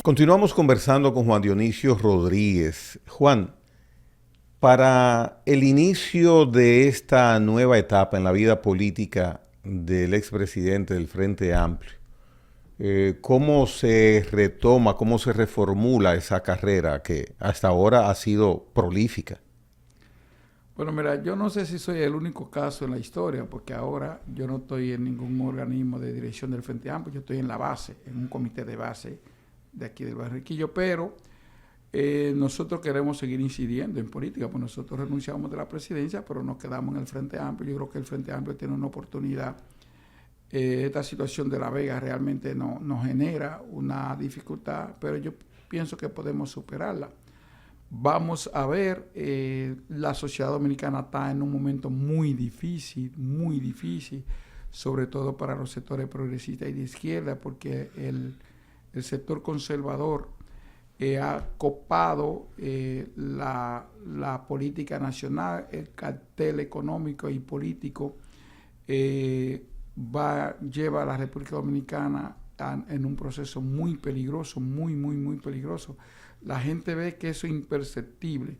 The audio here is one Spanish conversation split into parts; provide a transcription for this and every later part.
Continuamos conversando con Juan Dionisio Rodríguez. Juan, para el inicio de esta nueva etapa en la vida política del expresidente del Frente Amplio, ¿cómo se retoma, cómo se reformula esa carrera que hasta ahora ha sido prolífica? Bueno, mira, yo no sé si soy el único caso en la historia, porque ahora yo no estoy en ningún organismo de dirección del Frente Amplio, yo estoy en la base, en un comité de base de aquí del Barranquillo, pero nosotros queremos seguir incidiendo en política, pues nosotros renunciamos de la presidencia, pero nos quedamos en el Frente Amplio. Yo creo que el Frente Amplio tiene una oportunidad. Esta situación de La Vega realmente nos genera una dificultad, pero yo pienso que podemos superarla. Vamos a ver, la sociedad dominicana está en un momento muy difícil, sobre todo para los sectores progresistas y de izquierda, porque el sector conservador ha copado la política nacional, el cartel económico y político lleva a la República Dominicana en un proceso muy peligroso, muy peligroso. La gente ve que eso es imperceptible,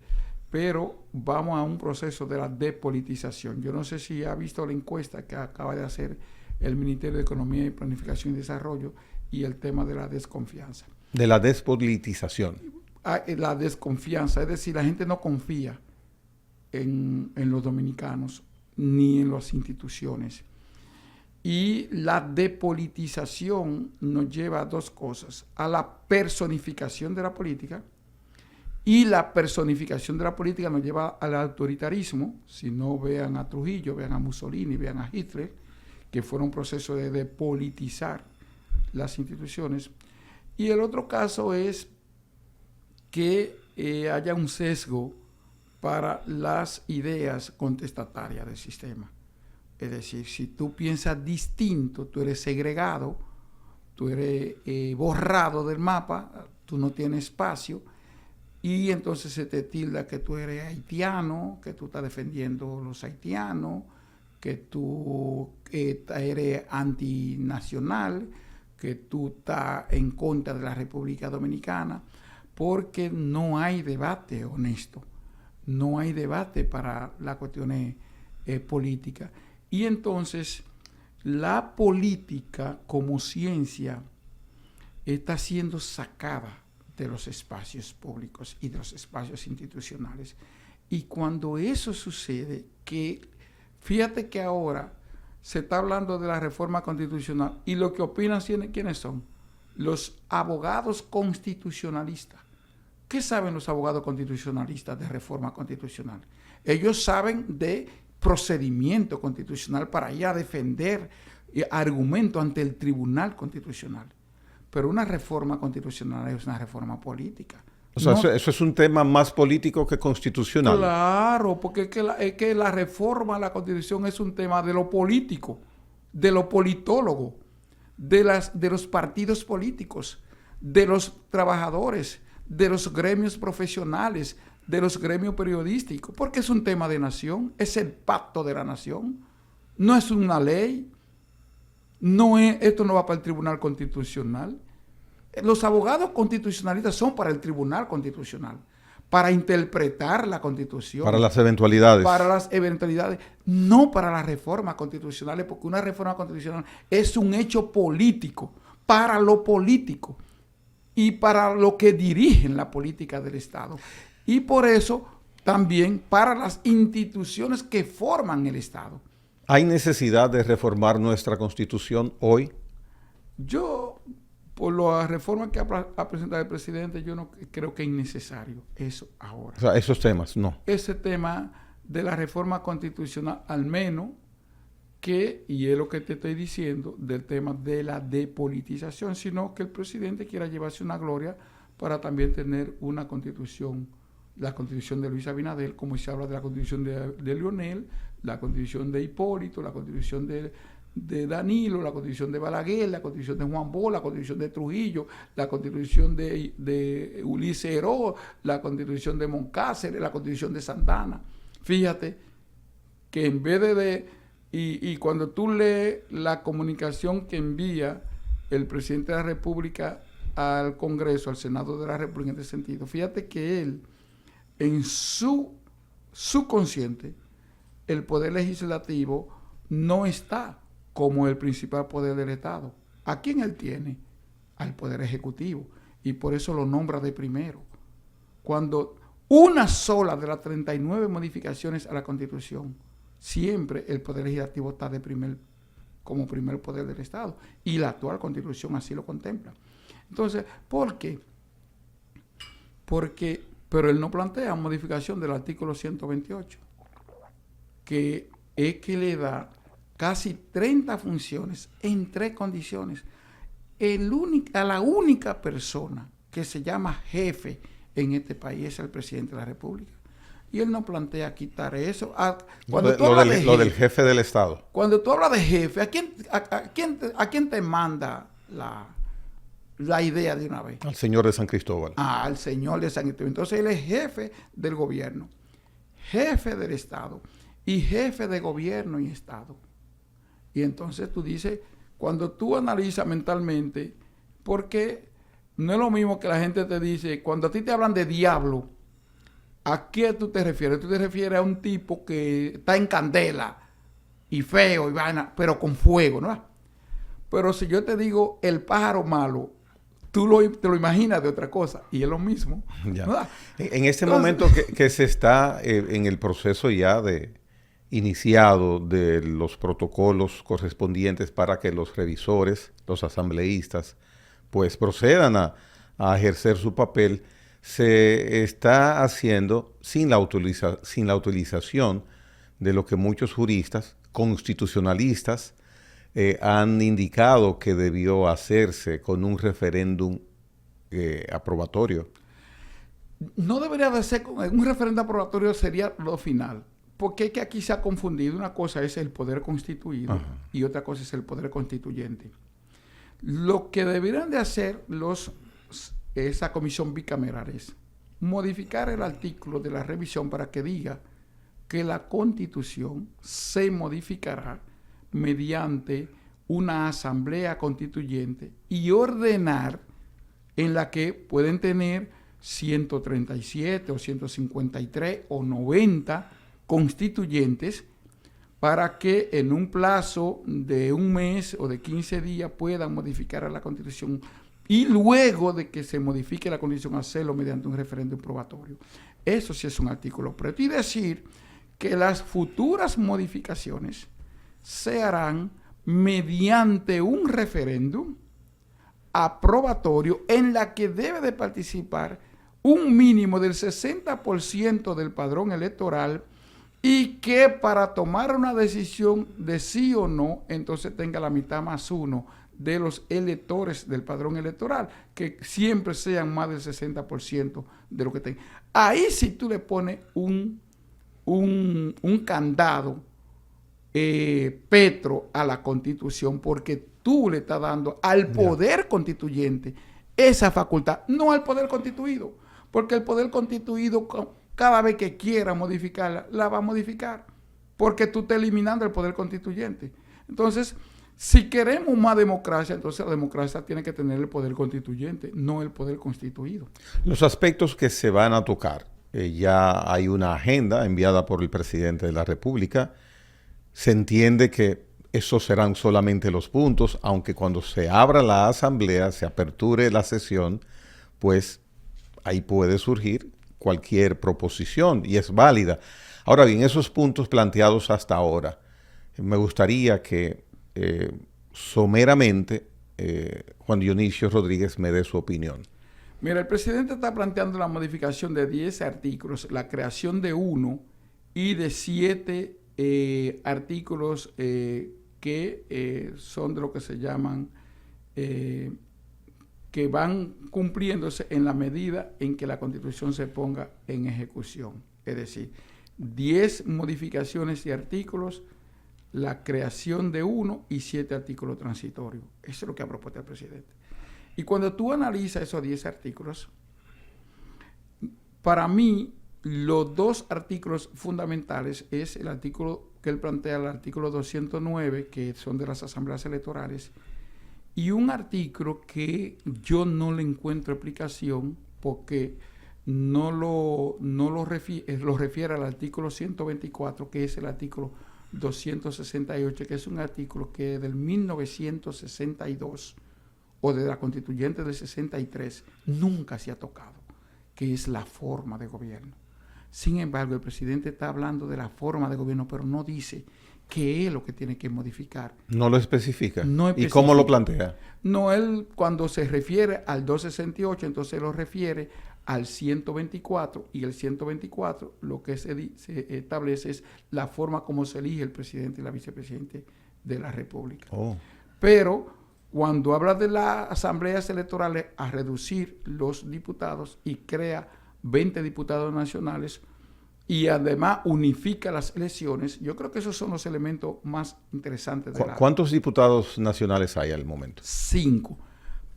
pero vamos a un proceso de la depolitización. Yo no sé si ha visto la encuesta que acaba de hacer el Ministerio de Economía y Planificación y Desarrollo y el tema de la desconfianza. De la despolitización. La desconfianza, es decir, la gente no confía en los dominicanos ni en las instituciones. Y la depolitización nos lleva a dos cosas: a la personificación de la política, y la personificación de la política nos lleva al autoritarismo. Si no, vean a Trujillo, vean a Mussolini, vean a Hitler, que fueron un proceso de depolitizar las instituciones. Y el otro caso es que haya un sesgo para las ideas contestatarias del sistema. Es decir, si tú piensas distinto, tú eres segregado, tú eres borrado del mapa, tú no tienes espacio, y entonces se te tilda que tú eres haitiano, que tú estás defendiendo a los haitianos, que tú eres antinacional, que tú estás en contra de la República Dominicana, porque no hay debate honesto, no hay debate para las cuestiones políticas. Y entonces la política como ciencia está siendo sacada de los espacios públicos y de los espacios institucionales. Y cuando eso sucede, fíjate que ahora se está hablando de la reforma constitucional y lo que opinan, ¿quiénes son? Los abogados constitucionalistas. ¿Qué saben los abogados constitucionalistas de reforma constitucional? Ellos saben de procedimiento constitucional para ir a defender argumentos ante el Tribunal Constitucional. Pero una reforma constitucional es una reforma política. O sea, eso es un tema más político que constitucional. Claro, porque es que la reforma a la Constitución es un tema de lo político, de lo politólogo, de los partidos políticos, de los trabajadores, de los gremios profesionales, de los gremios periodísticos, porque es un tema de nación, es el pacto de la nación, no es una ley, esto no va para el Tribunal Constitucional. Los abogados constitucionalistas son para el Tribunal Constitucional, para interpretar la Constitución. Para las eventualidades. Para las eventualidades, no para las reformas constitucionales, porque una reforma constitucional es un hecho político, para lo político y para lo que dirigen la política del Estado. Y por eso también para las instituciones que forman el Estado. ¿Hay necesidad de reformar nuestra Constitución hoy? Yo, por la reforma que ha presentado el presidente, yo no creo que es innecesario eso ahora. O sea, esos temas, no. Ese tema de la reforma constitucional, al menos y es lo que te estoy diciendo, del tema de la depolitización, sino que el presidente quiera llevarse una gloria para también tener una constitución, la constitución de Luis Abinader, como se habla de la constitución de Leonel, la constitución de Hipólito, la constitución de Danilo, la constitución de Balaguer, la constitución de Juan Bosch, la constitución de Trujillo, la constitución de Ulises Heró, la constitución de Moncácer, la constitución de Santana. Fíjate que en vez y cuando tú lees la comunicación que envía el presidente de la República al Congreso, al Senado de la República en este sentido, fíjate que él, en su subconsciente, el poder legislativo no está como el principal poder del Estado. ¿A quién él tiene? Al poder ejecutivo. Y por eso lo nombra de primero. Cuando una sola de las 39 modificaciones a la Constitución, siempre el poder legislativo está como primer poder del Estado. Y la actual Constitución así lo contempla. Entonces, ¿por qué? Pero él no plantea modificación del artículo 128, que es que le da casi 30 funciones en 3 condiciones. A la única persona que se llama jefe en este país es el presidente de la República. Y él no plantea quitar eso. Lo del jefe del Estado. Cuando tú hablas de jefe, ¿a quién te manda la idea de una vez? Al señor de San Cristóbal. Al señor de San Cristóbal. Entonces él es jefe del gobierno, jefe del Estado y jefe de gobierno y Estado. Y entonces tú dices, cuando tú analizas mentalmente, porque no es lo mismo que la gente te dice, cuando a ti te hablan de diablo, ¿a qué tú te refieres? Tú te refieres a un tipo que está en candela y feo y vaina, pero con fuego, ¿no? Pero si yo te digo el pájaro malo, te lo imaginas de otra cosa y es lo mismo. Ya. ¿No? En este momento que se está en el proceso ya de iniciado de los protocolos correspondientes para que los revisores, los asambleístas, pues procedan a ejercer su papel, se está haciendo sin la utilización de lo que muchos juristas constitucionalistas han indicado que debió hacerse con un referéndum aprobatorio. No debería de ser, un referéndum aprobatorio sería lo final. Porque es que aquí se ha confundido. Una cosa es el poder constituido y otra cosa es el poder constituyente. Lo que deberían de hacer esa comisión bicameral es modificar el artículo de la revisión para que diga que la Constitución se modificará mediante una asamblea constituyente y ordenar en la que pueden tener 137 o 153 o 90 constituyentes para que en un plazo de un mes o de 15 días puedan modificar a la Constitución y luego de que se modifique la Constitución hacerlo mediante un referéndum probatorio. Eso sí es un artículo preto. Y decir que las futuras modificaciones se harán mediante un referéndum aprobatorio en la que debe de participar un mínimo del 60% del padrón electoral y que para tomar una decisión de sí o no, entonces tenga la mitad más uno de los electores del padrón electoral, que siempre sean más del 60% de lo que tengan. Ahí sí tú le pones un candado petro a la Constitución, porque tú le estás dando al poder constituyente esa facultad, no al poder constituido, porque el poder constituido cada vez que quiera modificarla, la va a modificar, porque tú estás eliminando el poder constituyente. Entonces, si queremos más democracia, entonces la democracia tiene que tener el poder constituyente, no el poder constituido. Los aspectos que se van a tocar, ya hay una agenda enviada por el presidente de la República. Se entiende que esos serán solamente los puntos, aunque cuando se abra la asamblea, se aperture la sesión, pues ahí puede surgir cualquier proposición y es válida. Ahora bien, esos puntos planteados hasta ahora, me gustaría que someramente Juan Dionisio Rodríguez me dé su opinión. Mira, el presidente está planteando la modificación de 10 artículos, la creación de 1 y de 7 artículos que son de lo que se llaman, que van cumpliéndose en la medida en que la Constitución se ponga en ejecución. Es decir, 10 modificaciones y artículos, la creación de 1 y 7 artículos transitorios. Eso es lo que ha propuesto el presidente. Y cuando tú analizas esos 10 artículos, para mí, los 2 artículos fundamentales es el artículo que él plantea, el artículo 209, que son de las asambleas electorales, y un artículo que yo no le encuentro explicación porque lo refiere al artículo 124, que es el artículo 268, que es un artículo que del 1962 o de la constituyente del 63 nunca se ha tocado, que es la forma de gobierno. Sin embargo, el presidente está hablando de la forma de gobierno, pero no dice qué es lo que tiene que modificar. No lo especifica. No ¿Y especifica. cómo lo plantea? No, él cuando se refiere al 268, entonces lo refiere al 124, y el 124 lo que se establece es la forma como se elige el presidente y la vicepresidenta de la República. Oh. Pero cuando habla de las asambleas electorales a reducir los diputados y crea 20 diputados nacionales y además unifica las elecciones, yo creo que esos son los elementos más interesantes de la... ¿Cuántos diputados nacionales hay al momento? 5.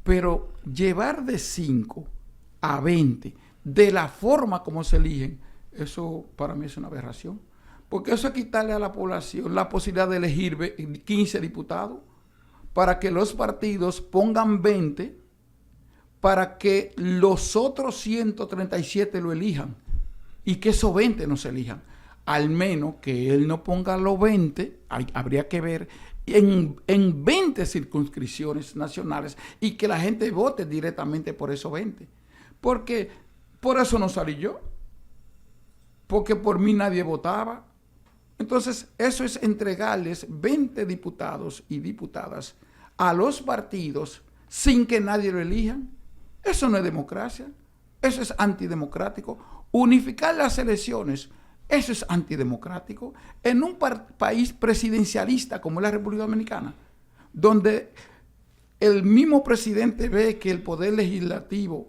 Pero llevar de 5 a 20 de la forma como se eligen, eso para mí es una aberración. Porque eso es quitarle a la población la posibilidad de elegir 15 diputados para que los partidos pongan 20 para que los otros 137 lo elijan y que esos 20 no se elijan. Al menos que él no ponga los 20, habría que ver en 20 circunscripciones nacionales y que la gente vote directamente por esos 20. Porque por eso no salí yo. Porque por mí nadie votaba. Entonces, eso es entregarles 20 diputados y diputadas a los partidos sin que nadie lo elija. Eso no es democracia. Eso es antidemocrático. Unificar las elecciones, eso es antidemocrático. En un país presidencialista como es la República Dominicana, donde el mismo presidente ve que el poder legislativo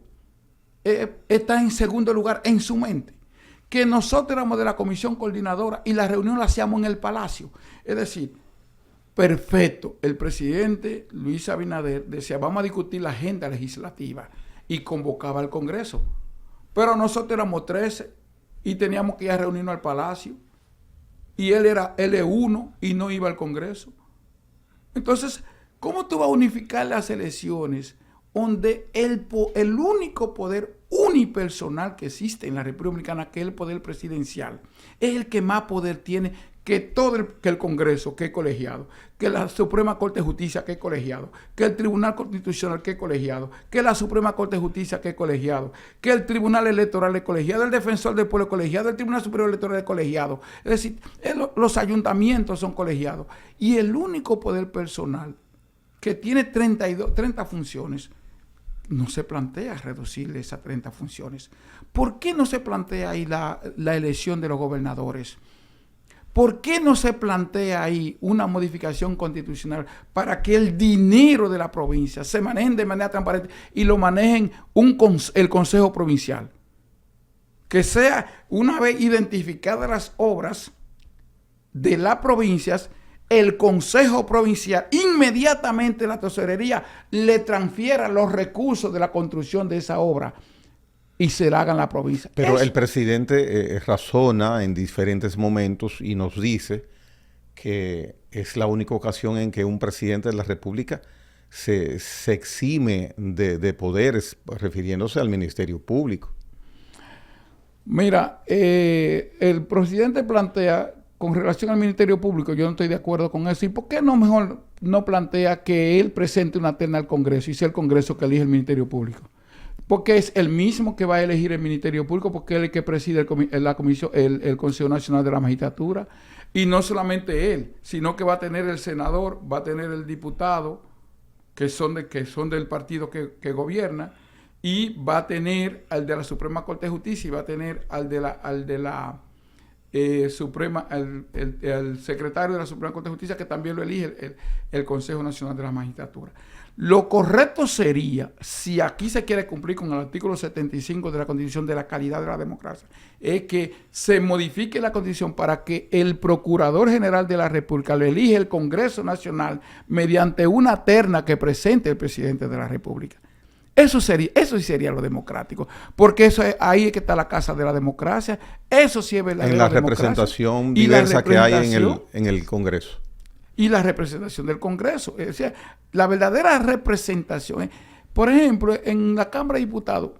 está en segundo lugar en su mente, que nosotros éramos de la comisión coordinadora y la reunión la hacíamos en el Palacio. Es decir, perfecto, el presidente Luis Abinader decía, vamos a discutir la agenda legislativa y convocaba al Congreso. Pero nosotros éramos 13 y teníamos que ir a reunirnos al Palacio. Y él era L1 y no iba al Congreso. Entonces, ¿cómo tú vas a unificar las elecciones donde el único poder unipersonal que existe en la República Dominicana, que es el poder presidencial, es el que más poder tiene que que el Congreso, que es colegiado, que la Suprema Corte de Justicia, que es colegiado, que el Tribunal Constitucional, que es colegiado, que la Suprema Corte de Justicia, que es colegiado, que el Tribunal Electoral es colegiado, el Defensor del Pueblo es colegiado, el Tribunal Superior Electoral es colegiado? Es decir, los ayuntamientos son colegiados. Y el único poder personal que tiene 30 funciones, no se plantea reducirle esas 30 funciones. ¿Por qué no se plantea ahí la elección de los gobernadores? ¿Por qué no se plantea ahí una modificación constitucional para que el dinero de la provincia se maneje de manera transparente y lo manejen el Consejo Provincial? Que sea, una vez identificadas las obras de las provincias, el Consejo Provincial, inmediatamente la tesorería le transfiera los recursos de la construcción de esa obra y se la hagan la provincia. Pero eso. El presidente razona en diferentes momentos y nos dice que es la única ocasión en que un presidente de la República se exime de poderes, refiriéndose al Ministerio Público. Mira, el presidente plantea, con relación al Ministerio Público, yo no estoy de acuerdo con eso. ¿Y por qué no mejor no plantea que él presente una terna al Congreso y sea el Congreso que elige el Ministerio Público? Porque es el mismo que va a elegir el Ministerio Público, porque él es el que preside el Consejo Nacional de la Magistratura. Y no solamente él, sino que va a tener el senador, va a tener el diputado, que son del partido que gobierna, y va a tener al de la Suprema Corte de Justicia, y va a tener al secretario de la Suprema Corte de Justicia, que también lo elige el Consejo Nacional de la Magistratura. Lo correcto sería, si aquí se quiere cumplir con el artículo 75 de la Constitución de la calidad de la democracia, es que se modifique la Constitución para que el Procurador General de la República lo elige el Congreso Nacional mediante una terna que presente el Presidente de la República. Eso sí sería lo democrático, porque ahí es que está la casa de la democracia. Eso sí es verdadero. En la representación diversa que hay en el Congreso. y la representación del Congreso. Es decir, la verdadera representación. Por ejemplo, en la Cámara de Diputados,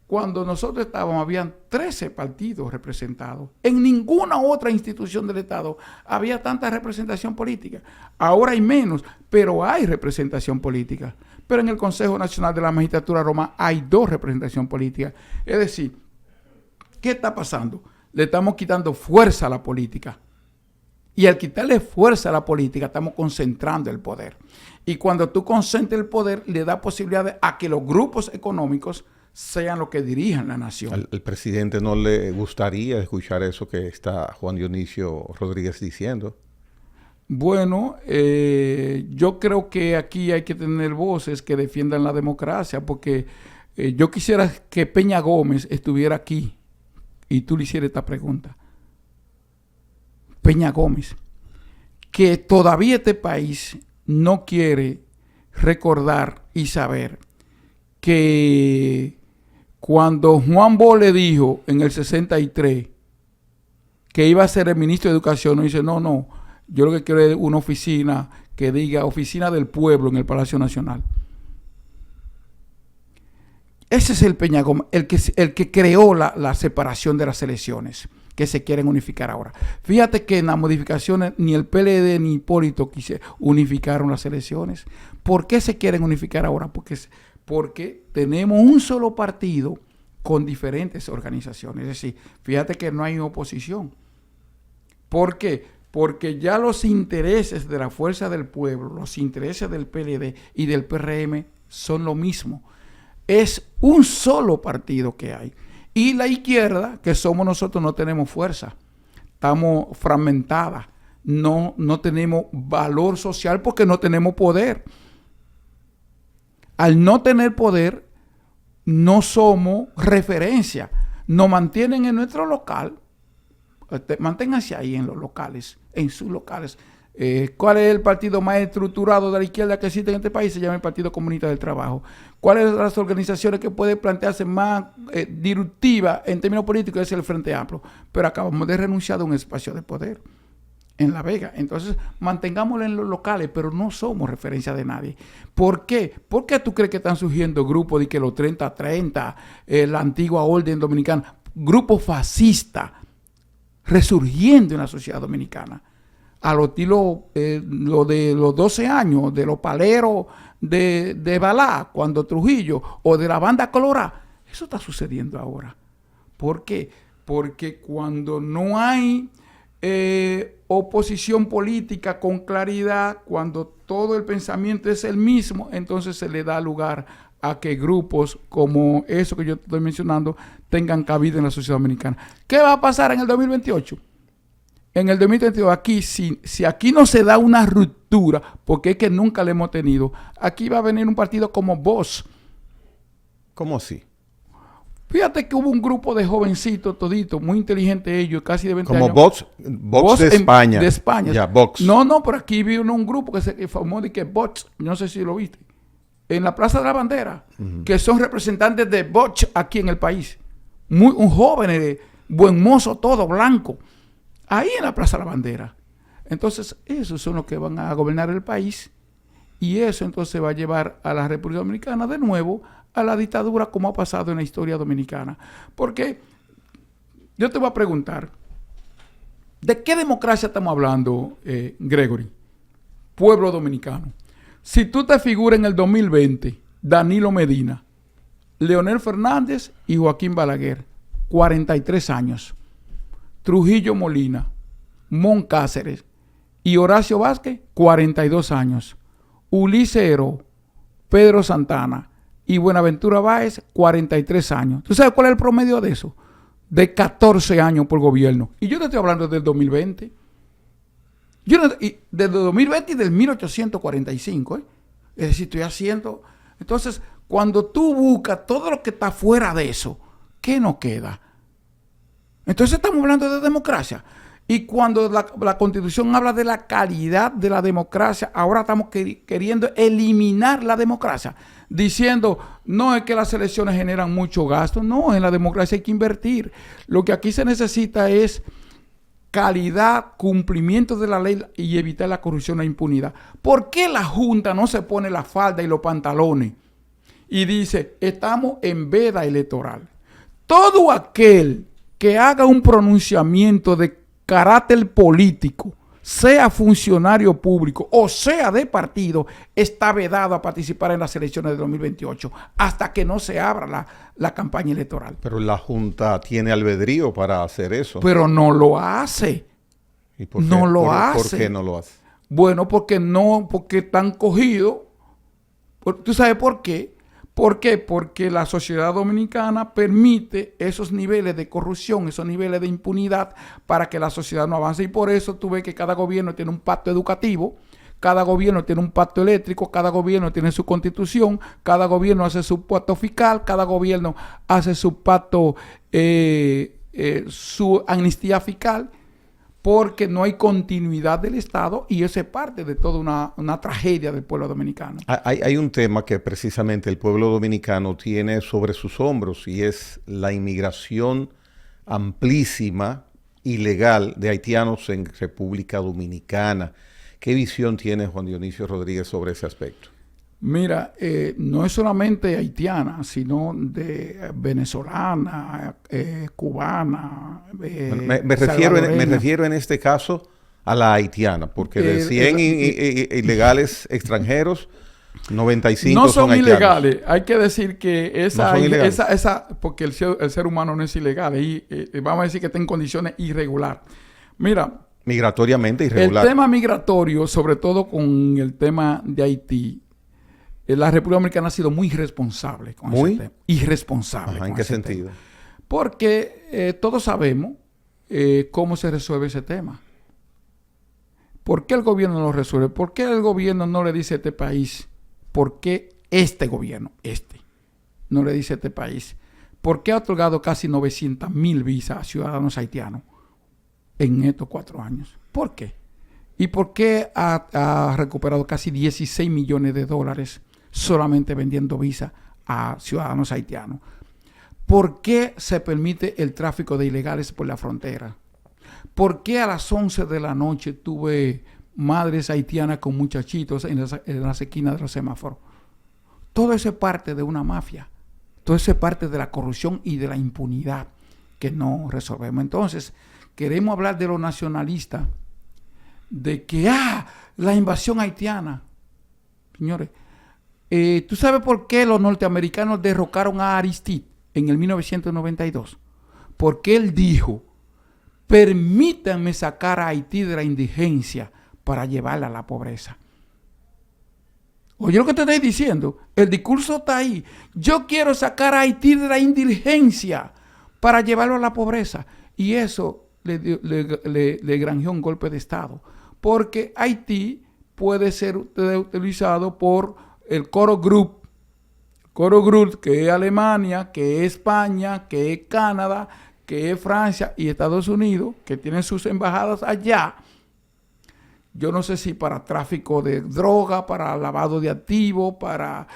cuando nosotros estábamos, habían 13 partidos representados. En ninguna otra institución del Estado había tanta representación política. Ahora hay menos, pero hay representación política. Pero en el Consejo Nacional de la Magistratura Romana hay 2 representaciones políticas. Es decir, ¿qué está pasando? Le estamos quitando fuerza a la política. Y al quitarle fuerza a la política, estamos concentrando el poder. Y cuando tú concentras el poder, le da posibilidades a que los grupos económicos sean los que dirijan la nación. Al presidente no le gustaría escuchar eso que está Juan Dionisio Rodríguez diciendo. Bueno, yo creo que aquí hay que tener voces que defiendan la democracia, porque yo quisiera que Peña Gómez estuviera aquí y tú le hicieras esta pregunta. Peña Gómez, que todavía este país no quiere recordar y saber que cuando Juan Bosch le dijo en el 63 que iba a ser el ministro de Educación, no dice, no, yo lo que quiero es una oficina que diga Oficina del Pueblo en el Palacio Nacional. Ese es el Peña Gómez, el que creó la separación de las elecciones, que se quieren unificar ahora. Fíjate que en las modificaciones ni el PLD ni Hipólito unificaron las elecciones. ¿Por qué se quieren unificar ahora? Porque tenemos un solo partido con diferentes organizaciones. Es decir, fíjate que no hay oposición. ¿Por qué? Porque ya los intereses de la Fuerza del Pueblo, los intereses del PLD y del PRM son lo mismo. Es un solo partido que hay. Y la izquierda, que somos nosotros, no tenemos fuerza. Estamos fragmentadas. No tenemos valor social porque no tenemos poder. Al no tener poder, no somos referencia. Nos mantienen en nuestro local. Manténganse ahí en los locales, en sus locales. ¿Cuál es el partido más estructurado de la izquierda que existe en este país? Se llama el Partido Comunista del Trabajo. ¿Cuáles son las organizaciones que pueden plantearse más disruptivas en términos políticos? Es el Frente Amplio. Pero acabamos de renunciar a un espacio de poder en La Vega. Entonces, mantengámoslo en los locales, pero no somos referencia de nadie. ¿Por qué? ¿Por qué tú crees que están surgiendo grupos de que los 30-30, la antigua orden dominicana, grupos fascistas, resurgiendo en la sociedad dominicana? A lo estilo lo de los 12 años, de los paleros de Balá, cuando Trujillo, o de la banda Colorada. Eso está sucediendo ahora. ¿Por qué? Porque cuando no hay oposición política con claridad, cuando todo el pensamiento es el mismo, entonces se le da lugar a que grupos como eso que yo estoy mencionando tengan cabida en la sociedad dominicana. ¿Qué va a pasar en el 2028? En el 2022, aquí, si aquí no se da una ruptura, porque es que nunca la hemos tenido, aquí va a venir un partido como Vox. ¿Cómo así? Fíjate que hubo un grupo de jovencitos, toditos, muy inteligentes ellos, casi de 20 como años. Vox de España. De España. Ya, Vox. No, pero aquí vino un grupo que se formó de que Vox, no sé si lo viste, en la Plaza de la Bandera, que son representantes de Vox aquí en el país. Un joven, buen mozo, todo blanco. Ahí en la Plaza de la Bandera. Entonces, esos son los que van a gobernar el país y eso entonces va a llevar a la República Dominicana de nuevo a la dictadura como ha pasado en la historia dominicana. Porque yo te voy a preguntar, ¿de qué democracia estamos hablando, Gregory? Pueblo dominicano. Si tú te figuras en el 2020, Danilo Medina, Leonel Fernández y Joaquín Balaguer, 43 años. Trujillo Molina, Mon Cáceres y Horacio Vázquez, 42 años. Ulises Heró, Pedro Santana y Buenaventura Báez, 43 años. ¿Tú sabes cuál es el promedio de eso? De 14 años por gobierno. Y yo te estoy hablando del 2020. Desde 2020 y del 1845. Es decir, estoy haciendo... Entonces, cuando tú buscas todo lo que está fuera de eso, ¿qué nos queda? Entonces estamos hablando de democracia. Y cuando la Constitución habla de la calidad de la democracia, ahora estamos queriendo eliminar la democracia. Diciendo, no es que las elecciones generan mucho gasto. No, en la democracia hay que invertir. Lo que aquí se necesita es calidad, cumplimiento de la ley y evitar la corrupción e impunidad. ¿Por qué la Junta no se pone la falda y los pantalones y dice, estamos en veda electoral? Todo aquel que haga un pronunciamiento de carácter político, sea funcionario público o sea de partido, está vedado a participar en las elecciones de 2028 hasta que no se abra la campaña electoral. Pero la Junta tiene albedrío para hacer eso. Pero no lo hace. ¿Y por qué? No lo hace. hace. ¿Por qué no lo hace? Bueno, porque están cogidos. ¿Tú sabes por qué? ¿Por qué? Porque la sociedad dominicana permite esos niveles de corrupción, esos niveles de impunidad para que la sociedad no avance. Y por eso tú ves que cada gobierno tiene un pacto educativo, cada gobierno tiene un pacto eléctrico, cada gobierno tiene su constitución, cada gobierno hace su pacto fiscal, cada gobierno hace su pacto, su amnistía fiscal, porque no hay continuidad del Estado y eso es parte de toda una tragedia del pueblo dominicano. Hay un tema que precisamente el pueblo dominicano tiene sobre sus hombros y es la inmigración amplísima, ilegal, de haitianos en República Dominicana. ¿Qué visión tiene Juan Dionisio Rodríguez sobre ese aspecto? Mira, no es solamente haitiana, sino de venezolana, cubana. Me refiero en este caso a la haitiana, porque de 100 ilegales extranjeros, 95 no son haitianos. Ilegales. Hay que decir que porque el ser humano no es ilegal, y vamos a decir que está en condiciones irregulares. Mira, migratoriamente irregular. El tema migratorio, sobre todo con el tema de Haití, la República Dominicana ha sido muy irresponsable con ese tema. Irresponsable. Ajá, ¿en qué sentido? Tema. Porque todos sabemos cómo se resuelve ese tema. ¿Por qué el gobierno no lo resuelve? ¿Por qué el gobierno no le dice a este país? ¿Por qué este gobierno, no le dice a este país? ¿Por qué ha otorgado casi 900,000 visas a ciudadanos haitianos en estos 4 años? ¿Por qué? ¿Y por qué ha recuperado casi 16 millones de dólares solamente vendiendo visas a ciudadanos haitianos? ¿Por qué se permite el tráfico de ilegales por la frontera? ¿Por qué a las 11 de la noche tuve madres haitianas con muchachitos en las esquinas de los semáforos? Todo eso es parte de una mafia. Todo eso es parte de la corrupción y de la impunidad que no resolvemos. Entonces, queremos hablar de los nacionalistas, de que, la invasión haitiana. Señores, ¿tú sabes por qué los norteamericanos derrocaron a Aristide en el 1992? Porque él dijo, permítanme sacar a Haití de la indigencia para llevarla a la pobreza. Oye lo que te estoy diciendo, el discurso está ahí. Yo quiero sacar a Haití de la indigencia para llevarlo a la pobreza. Y eso le granjeó un golpe de Estado. Porque Haití puede ser utilizado por el Coro Group, que es Alemania, que es España, que es Canadá, que es Francia y Estados Unidos, que tienen sus embajadas allá. Yo no sé si para tráfico de droga, para lavado de activos, para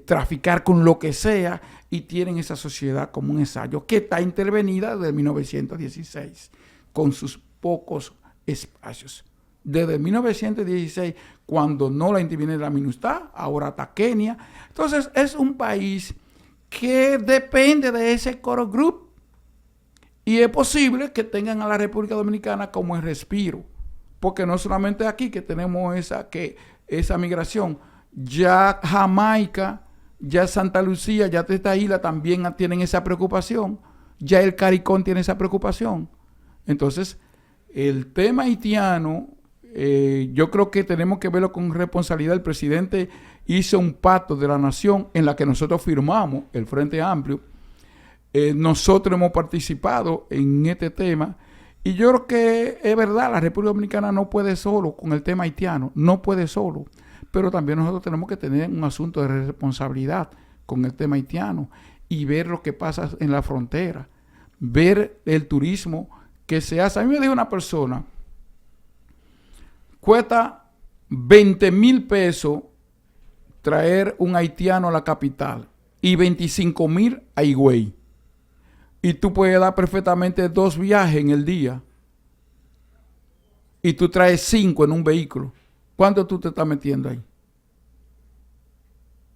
traficar con lo que sea, y tienen esa sociedad como un ensayo que está intervenida desde 1916, con sus pocos espacios. Desde 1916, cuando no la interviene la MINUSTAH, ahora está Kenia. Entonces, es un país que depende de ese Coro Group. Y es posible que tengan a la República Dominicana como el respiro. Porque no solamente aquí que tenemos esa migración. Ya Jamaica, ya Santa Lucía, ya esta isla también tienen esa preocupación. Ya el CARICOM tiene esa preocupación. Entonces, el tema haitiano, yo creo que tenemos que verlo con responsabilidad. El presidente hizo un pacto de la nación en la que nosotros firmamos, el Frente Amplio. Nosotros hemos participado en este tema. Y yo creo que es verdad, la República Dominicana no puede solo con el tema haitiano, no puede solo. Pero también nosotros tenemos que tener un asunto de responsabilidad con el tema haitiano y ver lo que pasa en la frontera, ver el turismo que se hace. A mí me dijo una persona, cuesta 20,000 pesos traer un haitiano a la capital y 25,000 a Higüey. Y tú puedes dar perfectamente 2 viajes en el día y tú traes 5 en un vehículo, ¿cuánto tú te estás metiendo ahí?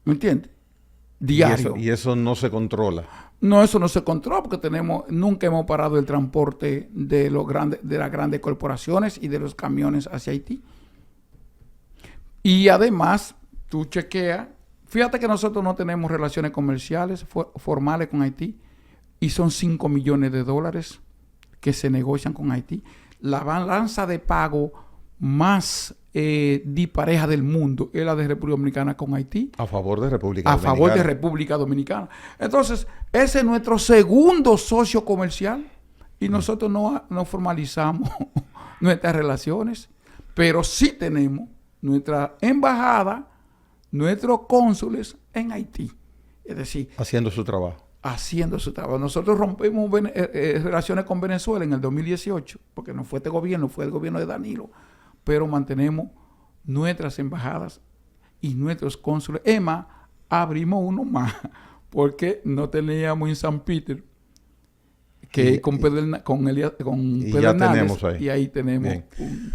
¿Me entiendes? Diario. Y eso no se controla. No, eso no se controla porque nunca hemos parado el transporte de las grandes corporaciones y de los camiones hacia Haití. Y además, tú chequeas, fíjate que nosotros no tenemos relaciones comerciales formales con Haití y son $5 millones que se negocian con Haití. La balanza de pago más dispareja del mundo es la de República Dominicana con Haití. A favor de República A Dominicana. favor de República Dominicana. Entonces, ese es nuestro segundo socio comercial y nosotros no formalizamos nuestras relaciones, pero sí tenemos nuestra embajada, nuestros cónsules en Haití. Es decir, haciendo su trabajo. Haciendo su trabajo. Nosotros rompimos relaciones con Venezuela en el 2018, porque no fue este gobierno, fue el gobierno de Danilo, pero mantenemos nuestras embajadas y nuestros cónsules. Abrimos uno más, porque no teníamos en San Peter, que con Pedro Hernández, ahí. Y ahí tenemos.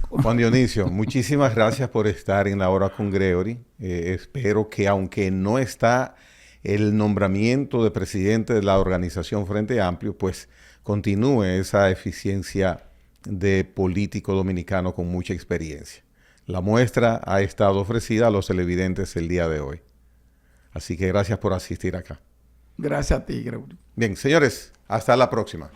Juan Dionisio, muchísimas gracias por estar en La Hora con Gregory. Espero que, aunque no está el nombramiento de presidente de la organización Frente Amplio, pues continúe esa eficiencia de político dominicano con mucha experiencia. La muestra ha estado ofrecida a los televidentes el día de hoy. Así que gracias por asistir acá. Gracias a ti, Gregory. Bien, señores, hasta la próxima.